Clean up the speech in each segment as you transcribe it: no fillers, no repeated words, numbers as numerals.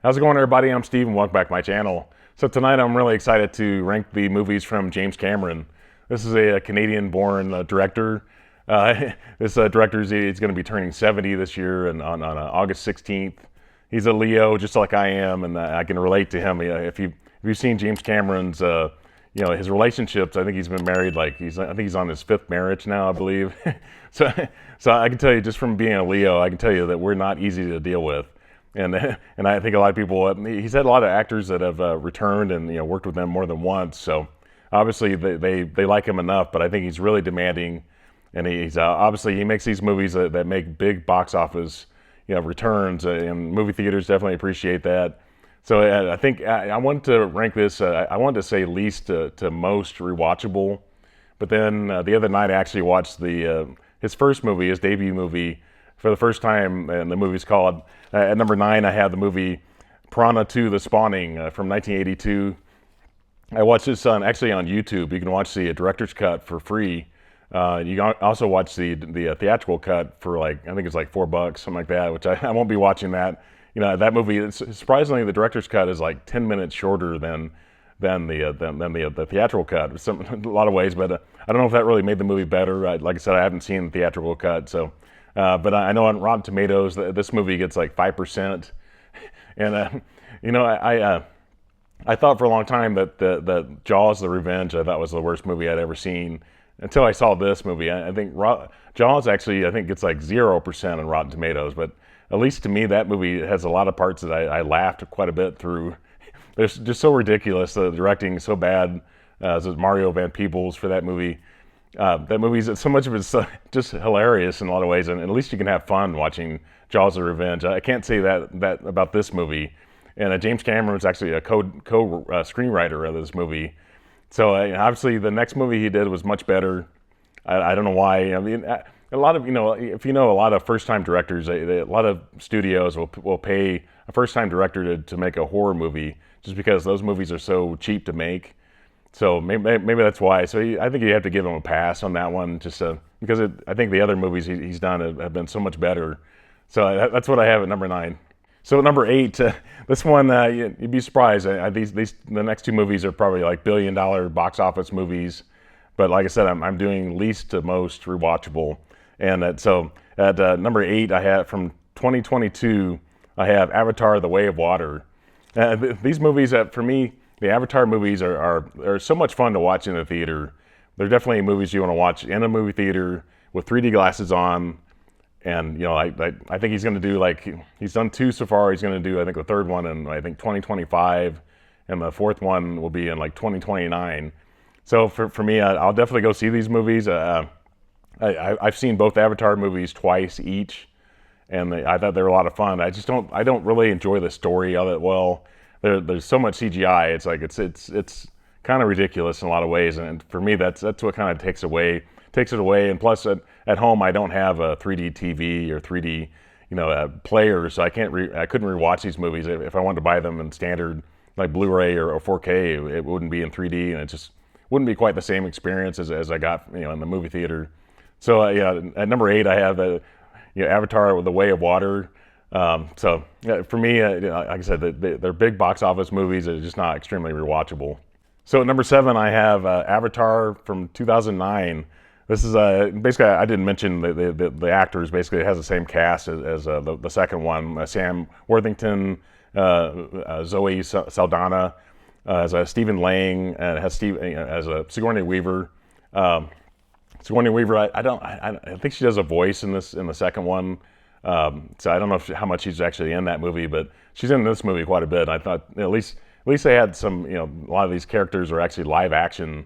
How's it going, everybody? I'm Steve, and welcome back to my channel. So tonight I'm really excited to rank the movies from James Cameron. This is a Canadian-born director. This director is going to be turning 70 this year, and on August 16th. He's a Leo, just like I am, and I can relate to him. If you've seen James Cameron's, his relationships, I think he's been married I think he's on his fifth marriage now, I believe. so I can tell you, just from being a Leo, I can tell you that we're not easy to deal with. And I think a lot of people, he's had a lot of actors that have returned and worked with them more than once. So obviously they like him enough, but I think he's really demanding. And he's obviously he makes these movies that make big box office returns, and movie theaters definitely appreciate that. So I think I wanted to rank this. I wanted to say least to most rewatchable, but then the other night I actually watched his first movie, his debut movie, for the first time, and the movie's called, at number 9, I have the movie Piranha 2: The Spawning from 1982. I watched this actually on YouTube. You can watch the director's cut for free. You can also watch the theatrical cut for I think it's like $4, something like that, which I won't be watching that. That movie, surprisingly, the director's cut is like 10 minutes shorter than the theatrical cut, in a lot of ways. But I don't know if that really made the movie better. Like I said, I haven't seen the theatrical cut, so. But I know on Rotten Tomatoes, this movie gets like 5%. And, I thought for a long time that Jaws: The Revenge, I thought was the worst movie I'd ever seen until I saw this movie. I think Jaws actually, I think gets like 0% on Rotten Tomatoes, but at least to me, that movie has a lot of parts that I laughed quite a bit through. They're just so ridiculous. The directing is so bad. As Mario Van Peebles for that movie. That movie's, so much of it's just hilarious in a lot of ways, and at least you can have fun watching Jaws: The Revenge. I can't say that about this movie. And James Cameron was actually a screenwriter of this movie. So obviously the next movie he did was much better. I don't know why. I mean, a lot of if a lot of first-time directors, a lot of studios will pay a first-time director to make a horror movie just because those movies are so cheap to make. So maybe that's why. So I think you have to give him a pass on that one, just because I think the other movies he's done have been so much better. So that's what I have at number 9. So at number 8, this one you'd be surprised. The next two movies are probably like billion-dollar box office movies, but like I said, I'm doing least to most rewatchable. And so at number 8, I have from 2022. I have Avatar: The Way of Water. These movies, for me. The Avatar movies are so much fun to watch in the theater. They're definitely movies you want to watch in a movie theater with 3D glasses on. And I think he's going to do he's done 2 so far. He's going to do I think the third one in I think 2025, and the fourth one will be in 2029. So for me, I'll definitely go see these movies. I've seen both Avatar movies twice each, and I thought they were a lot of fun. I don't really enjoy the story of it well. There's so much CGI. It's like it's kind of ridiculous in a lot of ways, and for me, that's what kind of takes it away. And plus, at home, I don't have a 3D TV or 3D player, so I couldn't rewatch these movies. If I wanted to buy them in standard like Blu-ray or 4K, it wouldn't be in 3D, and it just wouldn't be quite the same experience as I got in the movie theater. So at number 8, I have Avatar: The Way of Water. So for me, like I said, they're big box office movies. They're just not extremely rewatchable. So at number 7, I have Avatar from 2009. This is basically, I didn't mention the actors. Basically, it has the same cast as the second one. Sam Worthington, Zoe Saldana as Stephen Lang, and it has as Sigourney Weaver. Sigourney Weaver, I think she does a voice in the second one. So I don't know how much she's actually in that movie, but she's in this movie quite a bit. I thought at least they had some, a lot of these characters are actually live action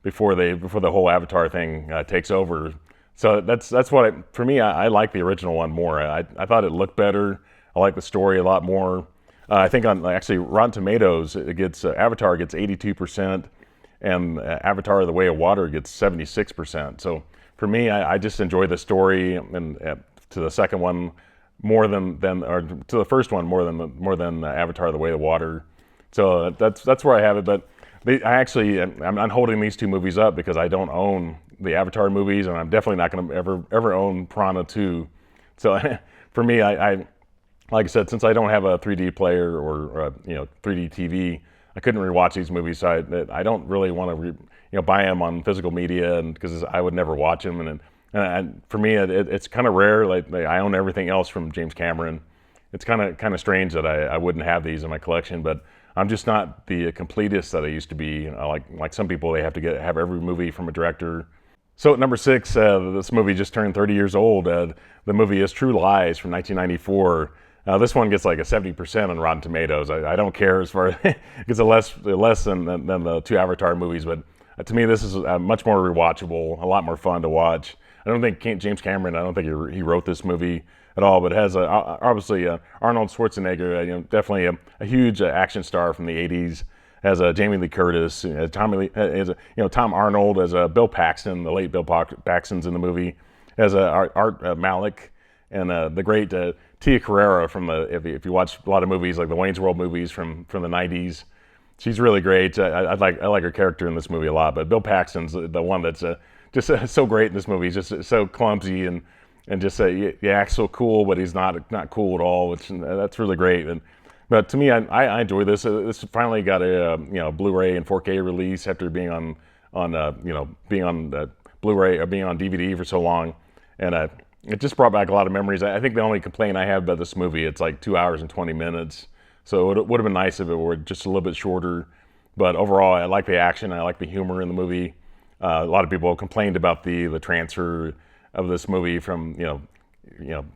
before the whole Avatar thing takes over. So that's what for me, I like the original one more. I thought it looked better. I like the story a lot more. I think on actually Rotten Tomatoes, Avatar gets 82%, and Avatar: The Way of Water gets 76%. So for me, I just enjoy the story, and to the second one more than or to the first one more than Avatar: The Way of Water. So that's where I have it. But I'm not holding these two movies up because I don't own the Avatar movies, and I'm definitely not going to ever own Piranha 2. So for me, like I said, since I don't have a 3D player or 3D TV, I couldn't rewatch these movies. So I don't really want to buy them on physical media, and because I would never watch them. And for me, it's kind of rare. Like I own everything else from James Cameron. It's kind of strange that I wouldn't have these in my collection, but I'm just not the completist that I used to be. Like some people, they have to have every movie from a director. So at number six, this movie just turned 30 years old. The movie is True Lies from 1994. This one gets like a 70% on Rotten Tomatoes. I don't care as far as it gets a less than the two Avatar movies, but to me this is much more rewatchable, a lot more fun to watch. I don't think James Cameron, I don't think he wrote this movie at all, but it has obviously Arnold Schwarzenegger, definitely a huge action star from the 80s. Has Jamie Lee Curtis, Tom Arnold as Bill Paxton, the late Bill Paxton's in the movie. Has Art Malik and the great Tia Carrera from if you watch a lot of movies like the Wayne's World movies from the 90s. She's really great. I like her character in this movie a lot. But Bill Paxton's the one that's just so great in this movie. He's just so clumsy and just he acts so cool, but he's not cool at all. Which that's really great. But to me, I enjoy this. This finally got a Blu-ray and 4K release after being on Blu-ray or being on DVD for so long, and it just brought back a lot of memories. I think the only complaint I have about this movie, it's like 2 hours and 20 minutes. So it would have been nice if it were just a little bit shorter. But overall, I like the action. I like the humor in the movie. A lot of people complained about the transfer of this movie from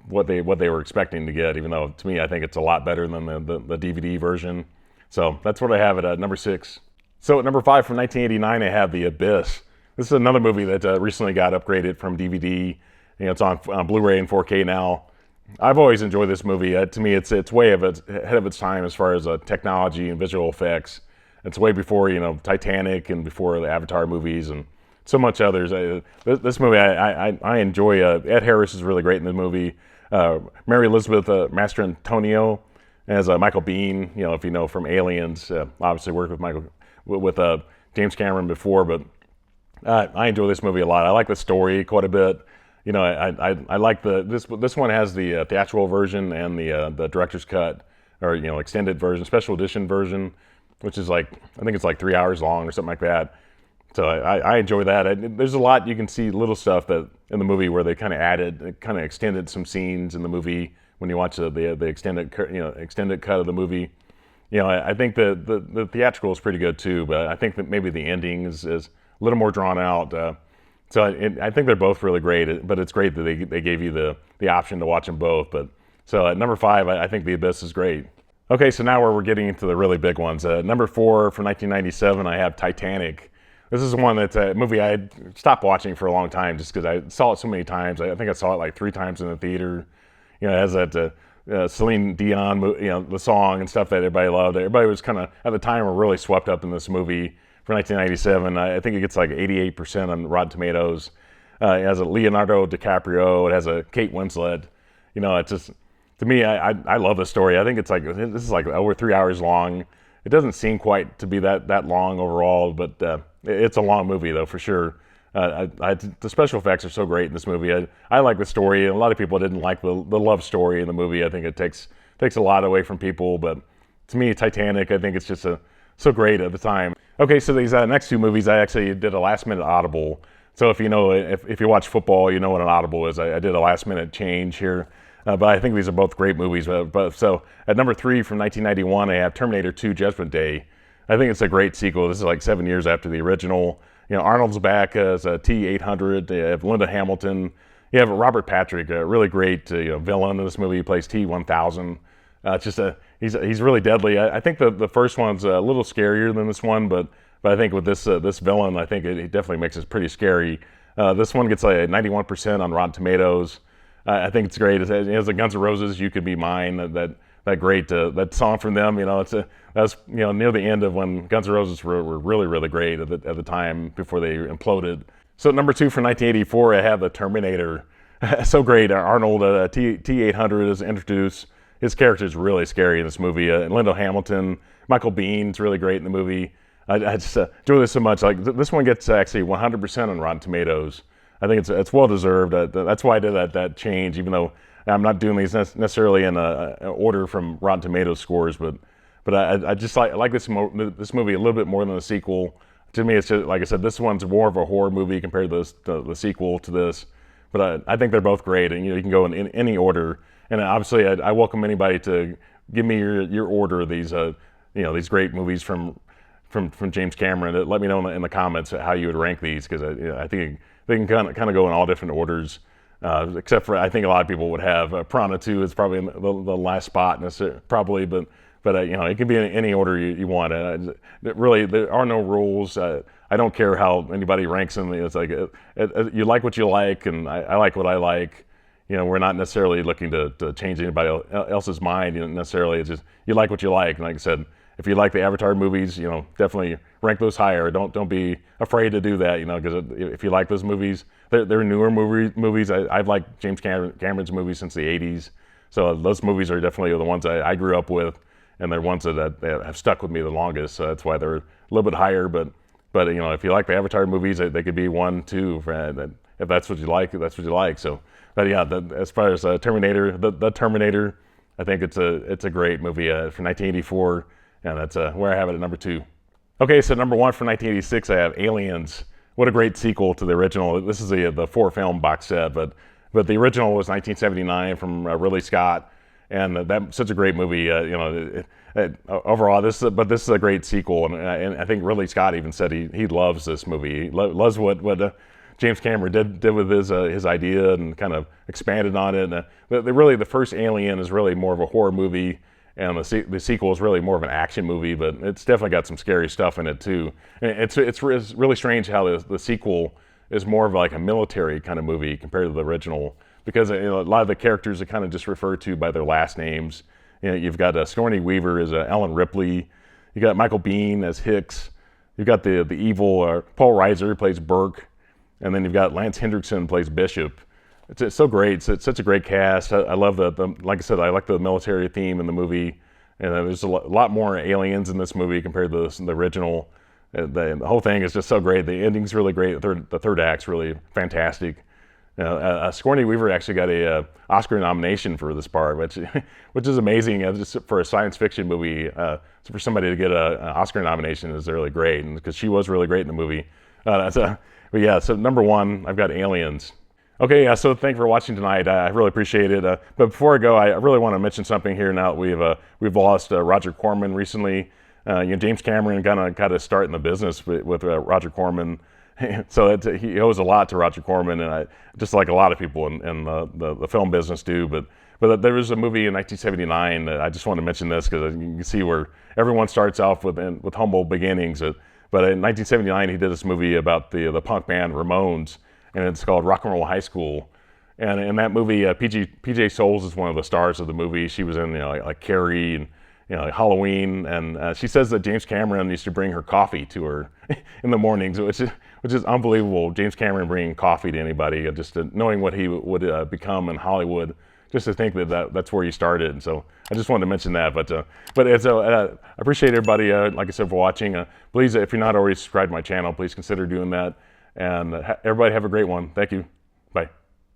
what they were expecting to get. Even though to me, I think it's a lot better than the DVD version. So that's what I have at number six. So at number five from 1989, I have The Abyss. This is another movie that recently got upgraded from DVD. It's on Blu-ray and 4K now. I've always enjoyed this movie. To me, it's way ahead of its time as far as technology and visual effects. It's way before Titanic and before the Avatar movies and so much others. This movie I enjoy. Ed Harris is really great in the movie. Mary Elizabeth Mastrantonio as Michael Biehn. If you know from Aliens, obviously worked with James Cameron before, but I enjoy this movie a lot. I like the story quite a bit. I like this one has the theatrical version and the director's cut or extended version, special edition version, which is I think it's like 3 hours long or something like that. So I enjoy that. There's a lot you can see little stuff that in the movie where they kind of extended some scenes in the movie when you watch the extended cut of the movie. I think the theatrical is pretty good too, but I think that maybe the ending is a little more drawn out. So I think they're both really great, but it's great that they gave you the option to watch them both. But so at number five, I think The Abyss is great. Okay, so now we're getting into the really big ones. Number four from 1997, I have Titanic. This is one that's a movie I had stopped watching for a long time just because I saw it so many times. I think I saw it like 3 times in the theater. It has that Celine Dion, the song and stuff that everybody loved. Everybody was kind of at the time were really swept up in this movie. For 1997, I think it gets like 88% on Rotten Tomatoes. It has a Leonardo DiCaprio. It has a Kate Winslet. It's just to me, I love the story. I think this is like over 3 hours long. It doesn't seem quite to be that long overall, but it's a long movie though for sure. The special effects are so great in this movie. I like the story. A lot of people didn't like the love story in the movie. I think it takes a lot away from people. But to me, Titanic, I think it's just so great at the time. Okay, so these next two movies, I actually did a last-minute audible. So if you watch football, you know what an audible is. I did a last-minute change here, but I think these are both great movies. But so at number three from 1991, I have Terminator 2: Judgment Day. I think it's a great sequel. This is like 7 years after the original. Arnold's back as T-800. You have Linda Hamilton. You have Robert Patrick, a really great villain in this movie. He plays T-1000. He's really deadly. I think the first one's a little scarier than this one, but I think with this villain, I think it definitely makes it pretty scary. This one gets a 91% on Rotten Tomatoes. I think it's great. It has the Guns N' Roses, "You Could Be Mine." That great that song from them. That's near the end of when Guns N' Roses were really really great at the time before they imploded. So number two for 1984, I have the Terminator. So great. Arnold T-800 is introduced. His character is really scary in this movie. Linda Hamilton, Michael Biehn really great in the movie. I just enjoy this so much. Like this one gets actually 100% on Rotten Tomatoes. I think it's well deserved. That's why I did that change. Even though I'm not doing these necessarily in a order from Rotten Tomatoes scores, but I just like this movie a little bit more than the sequel. To me, it's just, like I said, this one's more of a horror movie compared to the sequel to this. But I think they're both great, and you can go in any order. And obviously, I welcome anybody to give me your order of these these great movies from James Cameron. Let me know in the comments how you would rank these, because I think they can kind of go in all different orders. Except for, I think a lot of people would have Piranha 2 is probably in the last spot, probably, but it can be in any order you want. Really, there are no rules. I don't care how anybody ranks them. It's like you like what you like, and I like what I like. We're not necessarily looking to change anybody else's mind. Necessarily, it's just you like what you like. And like I said, if you like the Avatar movies, definitely rank those higher. Don't be afraid to do that. Because if you like those movies, they're newer movies. I've liked James Cameron's movies since the '80s, so those movies are definitely the ones I grew up with, and they're ones that have stuck with me the longest. So that's why they're a little bit higher. But if you like the Avatar movies, they could be 1, 2. If that's what you like, that's what you like. So, but yeah, as far as Terminator, the Terminator, I think it's a great movie from 1984, and that's where I have it at number 2. Okay, so number 1 from 1986, I have Aliens. What a great sequel to the original. This is the 4-film box set, but the original was 1979 from Ridley Scott, and that's such a great movie. Overall, this is a great sequel, and I think Ridley Scott even said he loves this movie. He loves what James Cameron did with his idea and kind of expanded on it. And really, the first Alien is really more of a horror movie, and the sequel is really more of an action movie, but it's definitely got some scary stuff in it too. And it's really strange how the sequel is more of like a military kind of movie compared to the original, because a lot of the characters are kind of just referred to by their last names. You've got Sigourney Weaver as Ellen Ripley. You got Michael Biehn as Hicks. You've got the evil Paul Reiser who plays Burke, and then you've got Lance Hendrickson plays Bishop. It's so great. It's such a great cast. I love like I said, I like the military theme in the movie, and there's a lot more aliens in this movie compared to the original. The whole thing is just so great. The ending's really great. The third act's really fantastic. Sigourney Weaver actually got a Oscar nomination for this part, which is amazing. Just for a science fiction movie, for somebody to get an Oscar nomination is really great, and because she was really great in the movie. But yeah, so number 1, I've got Aliens. Okay, so thank you for watching tonight. I really appreciate it. But before I go, I really want to mention something here. Now that we've lost Roger Corman recently. James Cameron got to start in the business with Roger Corman, so he owes a lot to Roger Corman, and just like a lot of people in the film business do. But there was a movie in 1979 that I just want to mention this, because you can see where everyone starts off with humble beginnings. But in 1979, he did this movie about the punk band Ramones, and it's called Rock and Roll High School. And in that movie, PJ Souls is one of the stars of the movie. She was in like Carrie and Halloween, and she says that James Cameron used to bring her coffee to her in the mornings, which is unbelievable. James Cameron bringing coffee to anybody, just knowing what he would become in Hollywood. Just to think that's where he started. And so I just wanted to mention that. But I appreciate everybody, like I said, for watching. Please, if you're not already subscribed to my channel, please consider doing that. And everybody have a great one. Thank you.